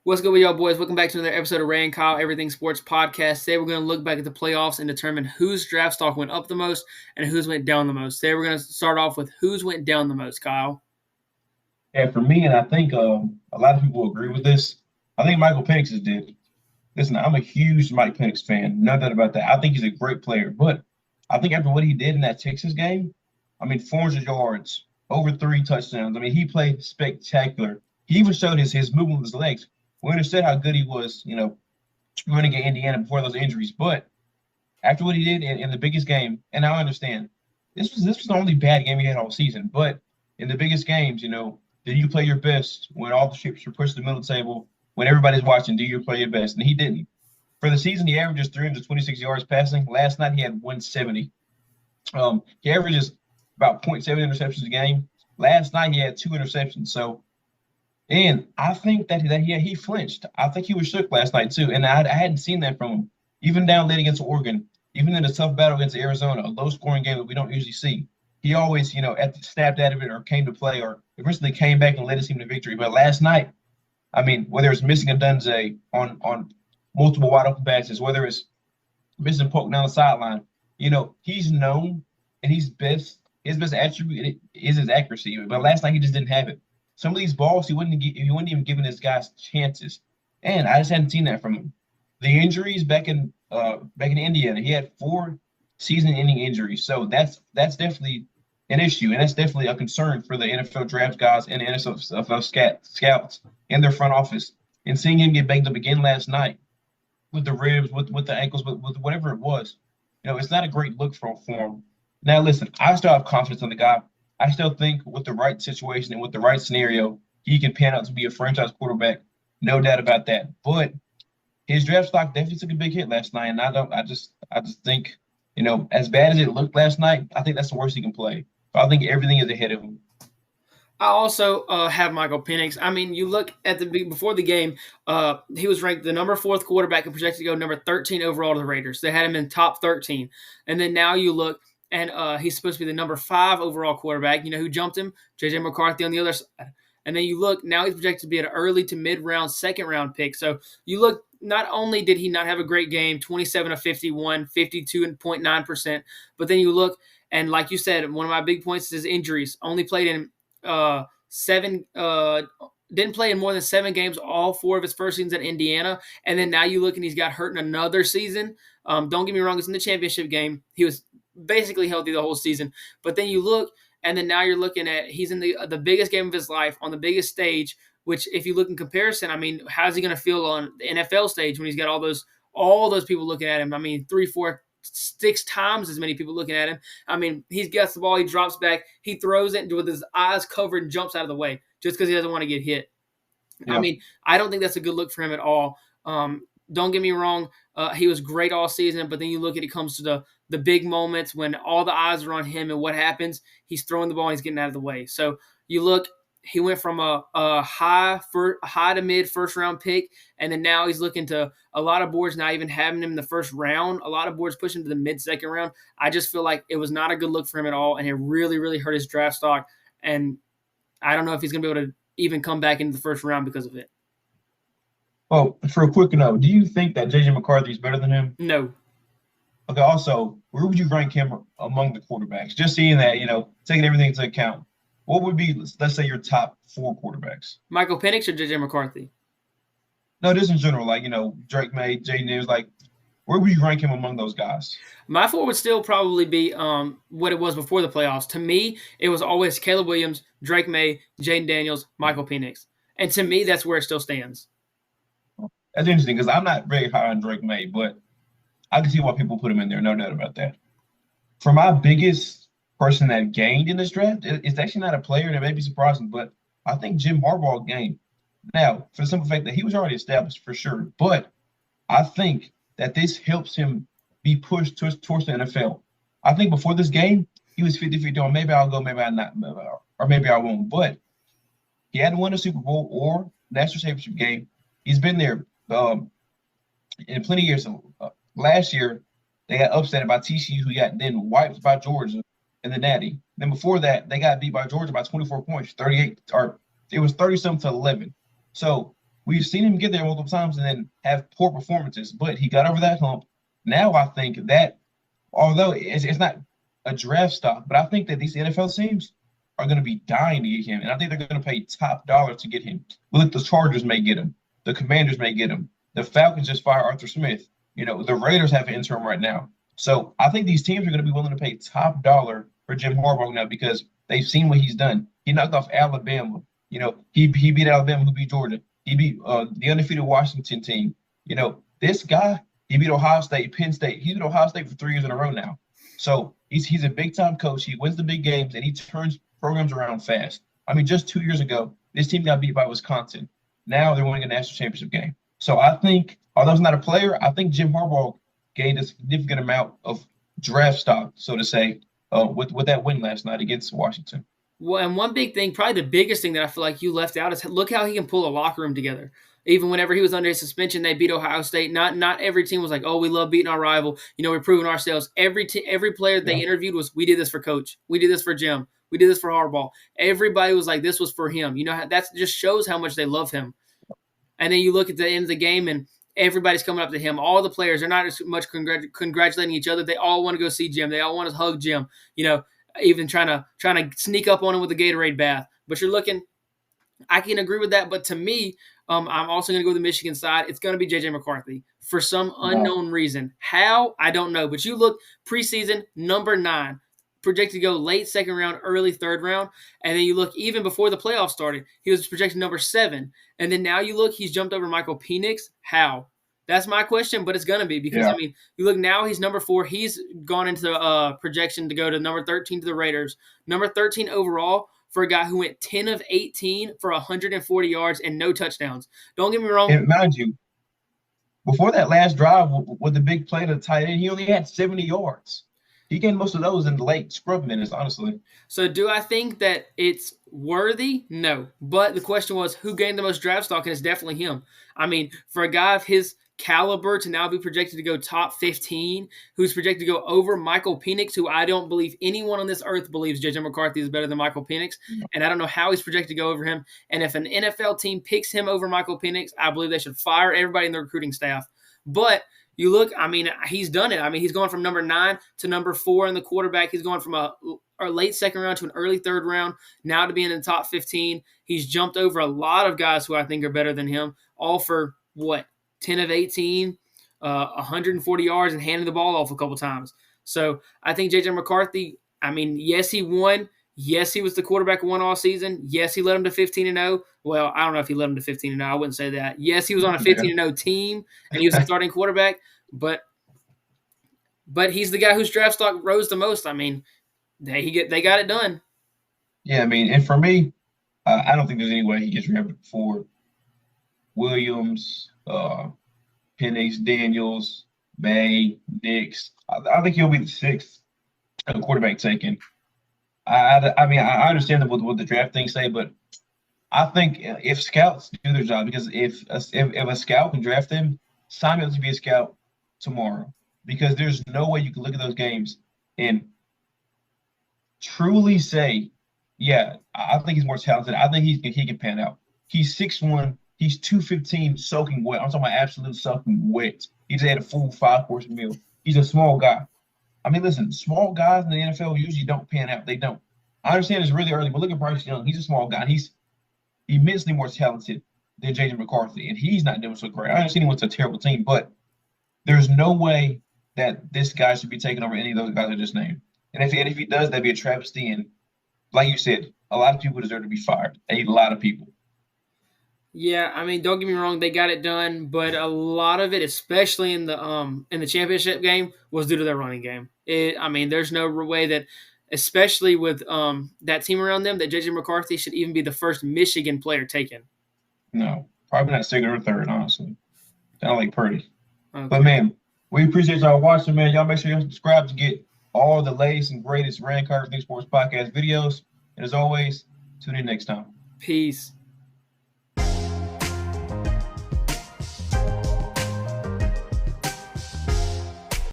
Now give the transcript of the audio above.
What's good with y'all, boys? Welcome back to another episode of Ray and Kyle Everything Sports Podcast. Today we're going to look back at the playoffs and determine whose draft stock went up the most and whose went down the most. Today we're going to start off with whose went down the most, Kyle. Yeah, for me, and I think a lot of people agree with this. I think Michael Penix did. Listen, I'm a huge Mike Penix fan. No doubt about that. I think he's a great player. But I think after what he did in that Texas game, 400 yards, over 3 touchdowns. He played spectacular. He even showed his movement with his legs. We understood how good he was, running at Indiana before those injuries. But after what he did in the biggest game, and I understand, this was the only bad game he had all season. But in the biggest games, did you play your best when all the chips were pushed to the middle of the table? When everybody's watching, do you play your best? And he didn't. For the season, he averages 326 yards passing. Last night, he had 170. He averages about 0.7 interceptions a game. Last night, he had 2 interceptions. So, and I think that he flinched. I think he was shook last night, too. And I hadn't seen that from him. Even down late against Oregon, even in a tough battle against Arizona, a low-scoring game that we don't usually see. He always, snapped out of it or came to play or eventually came back and led his team to victory. But last night, whether it's missing a Dunze on multiple wide open passes, whether it's missing Polk down the sideline, he's known and his best attribute is his accuracy. But last night he just didn't have it. Some of these balls he wasn't even giving his guys chances, and I just hadn't seen that from him. The injuries back in Indiana, he had 4 season-ending injuries, so that's definitely an issue, and that's definitely a concern for the NFL draft guys and the NFL scouts in their front office. And seeing him get banged up again last night with the ribs, with the ankles, with whatever it was, it's not a great look for him. Now, listen, I still have confidence in the guy. I still think with the right situation and with the right scenario, he can pan out to be a franchise quarterback. No doubt about that. But his draft stock definitely took a big hit last night, and I just think, as bad as it looked last night, I think that's the worst he can play. I think everything is ahead of him. I also have Michael Penix. You look at before the game, he was ranked the number 4th quarterback and projected to go number 13 overall to the Raiders. They had him in top 13. And then now you look, and he's supposed to be the number 5 overall quarterback. You know who jumped him? JJ McCarthy on the other side. And then you look, now he's projected to be an early to mid-round, second-round pick. So you look, not only did he not have a great game, 27 of 51, 52.9%, but then you look, and like you said, one of my big points is injuries. Only played in didn't play in more than 7 games all 4 of his first seasons at Indiana. And then now you look and he's got hurt in another season. Don't get me wrong, it's in the championship game. He was basically healthy the whole season. But then you look, and then now you're looking at he's in the biggest game of his life on the biggest stage, which if you look in comparison, how's he going to feel on the NFL stage when he's got all those people looking at him? 3, 4, 6 times as many people looking at him. He gets the ball, he drops back, he throws it with his eyes covered and jumps out of the way just because he doesn't want to get hit. Yeah. I don't think that's a good look for him at all. Don't get me wrong, he was great all season, but then you look at it comes to the big moments when all the eyes are on him and what happens, he's throwing the ball and he's getting out of the way. So you look, he went from a high to mid first round pick, and then now he's looking to a lot of boards not even having him in the first round. A lot of boards pushing him to the mid second round. I just feel like it was not a good look for him at all, and it really, really hurt his draft stock. And I don't know if he's going to be able to even come back into the first round because of it. Well, for a quick note, do you think that JJ McCarthy is better than him? No. Okay, also, where would you rank him among the quarterbacks? Just seeing that, taking everything into account. What would be, let's say, your top 4 quarterbacks? Michael Penix or JJ McCarthy? No, just in general, Drake May, Jay News, where would you rank him among those guys? My 4 would still probably be what it was before the playoffs. To me, it was always Caleb Williams, Drake May, Jaden Daniels, Michael Penix. And to me, that's where it still stands. That's interesting because I'm not very high on Drake May, but I can see why people put him in there, no doubt about that. For my biggest person that gained in this draft, it's actually not a player, and it may be surprising, but I think Jim Harbaugh gained. Now, for the simple fact that he was already established for sure, but I think that this helps him be pushed towards the NFL. I think before this game, he was 50-50 on maybe I'll go, maybe I'm not, or maybe I won't. But he hadn't won a Super Bowl or national championship game. He's been there in plenty of years. Last year, they got upset by TCU, who got then wiped by Georgia in the Natty. Then before that, they got beat by Georgia by 24 points, 38, or it was 30-something to 11. So We've seen him get there multiple times and then have poor performances, but he got over that hump. Now I think that, although it's not a draft stock, but I think that these NFL teams are going to be dying to get him, and I think they're going to pay top dollar to get him. Look, the Chargers may get him, the Commanders may get him, the Falcons just fired Arthur Smith. The Raiders have an interim right now, so I think these teams are going to be willing to pay top dollar for Jim Harbaugh now because they've seen what he's done. He knocked off Alabama. He beat Alabama, who beat Georgia. He beat the undefeated Washington team. This guy, he beat Ohio State, Penn State. He beat Ohio State for 3 years in a row now. So he's a big-time coach. He wins the big games, and he turns programs around fast. I mean, just 2 years ago, this team got beat by Wisconsin. Now they're winning a national championship game. So I think, although he's not a player, I think Jim Harbaugh gained a significant amount of draft stock, so to say, with that win last night against Washington. Well, and one big thing, probably the biggest thing that I feel like you left out is look how he can pull a locker room together. Even whenever he was under his suspension, they beat Ohio State. Not every team was like, oh, we love beating our rival. We're proving ourselves. Every player they interviewed was, we did this for Coach. We did this for Jim. We did this for Harbaugh. Everybody was like, this was for him. That just shows how much they love him. And then you look at the end of the game, and everybody's coming up to him. All the players, they're not as much congratulating each other. They all want to go see Jim. They all want to hug Jim. Even trying to sneak up on him with a Gatorade bath. But you're looking, I can agree with that. But to me, I'm also going to go to the Michigan side. It's going to be JJ McCarthy for some unknown reason. How? I don't know. But you look preseason, number 9, projected to go late second round, early third round. And then you look even before the playoffs started, he was projected number 7. And then now you look, he's jumped over Michael Penix. How? That's my question, but it's going to be because, you look now, he's number 4. He's gone into projection to go to number 13 to the Raiders. Number 13 overall for a guy who went 10 of 18 for 140 yards and no touchdowns. Don't get me wrong. And mind you, before that last drive with the big play to the tight end, he only had 70 yards. He gained most of those in the late scrub minutes, honestly. So do I think that it's worthy? No. But the question was, who gained the most draft stock? And it's definitely him. I mean, for a guy of his caliber to now be projected to go top 15, who's projected to go over Michael Penix, who I don't believe anyone on this earth believes JJ McCarthy is better than Michael Penix, and I don't know how he's projected to go over him. And if an NFL team picks him over Michael Penix, I believe they should fire everybody in the recruiting staff. But you look, I mean, he's done it. I mean, he's gone from number 9 to number 4 in the quarterback. He's gone from a late second round to an early third round, now to be in the top 15. He's jumped over a lot of guys who I think are better than him, all for what? 10 of 18, 140 yards, and handed the ball off a couple times. So I think JJ McCarthy, I mean, yes, he won. Yes, he was the quarterback who won all season. Yes, he led him to 15-0. Well, I don't know if he led him to 15-0. I wouldn't say that. Yes, he was on a 15-0 team, and he was the starting quarterback. But he's the guy whose draft stock rose the most. I mean, they got it done. Yeah, I mean, and for me, I don't think there's any way he gets drafted before Williams, Penix, Daniels, May, Nix. I think he'll be the 6th quarterback taken. I mean, I understand what the draft things say, but I think if scouts do their job, because if a scout can draft them, sign me up to be a scout tomorrow, because there's no way you can look at those games and truly say, yeah, I think he's more talented. I think he can pan out. He's 6'1". He's 215 soaking wet. I'm talking about absolute soaking wet. He just had a full 5-course meal. He's a small guy. I mean, listen, small guys in the NFL usually don't pan out. They don't. I understand it's really early, but look at Bryce Young. He's a small guy. He's immensely more talented than JJ McCarthy, and he's not doing so great. I understand he went to a terrible team, but there's no way that this guy should be taking over any of those guys I just named. And if he does, that'd be a travesty. And like you said, a lot of people deserve to be fired. A lot of people. Yeah, I mean, don't get me wrong, they got it done, but a lot of it, especially in the championship game, was due to their running game. I mean, there's no way that, especially with that team around them, that JJ McCarthy should even be the first Michigan player taken. No, probably not second or third, honestly. Kind of like Purdy. Okay. But, man, we appreciate y'all watching, man. Y'all make sure you subscribe to get all the latest and greatest Rand Carter Sports Podcast videos. And as always, tune in next time. Peace.